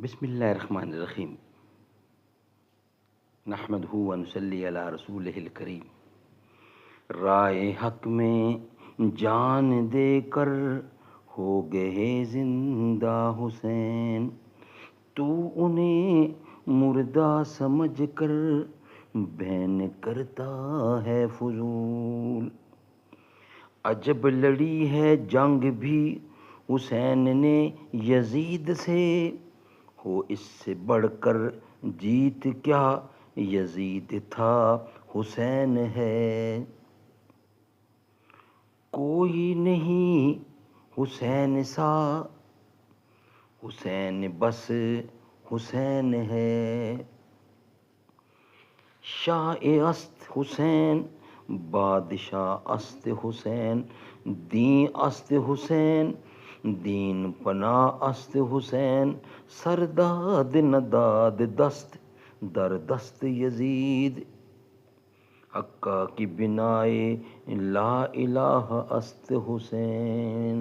बिस्मिल्लाहिर्रहमानिर्रहीम। नहमदहू व नुसल्ली अला रसूलिहिल करीम। राय हक में जान देकर हो गए जिंदा हुसैन, तू उन्हें मुर्दा समझ कर बहन करता है फजूल। अजब लड़ी है जंग भी हुसैन ने यजीद से, हो इससे बढ़कर जीत क्या यजीद था हुसैन है। कोई नहीं हुसैन सा, हुसैन बस हुसैन है। शाह अस्त हुसैन, बादशाह अस्त हुसैन, दीन अस्त हुसैन, दीन पना अस्त हुसैन, सरदाद नदाद दस्त दर दस्त यजीद। हक्का की बिनाए ला इलाहा अस्त हुसैन।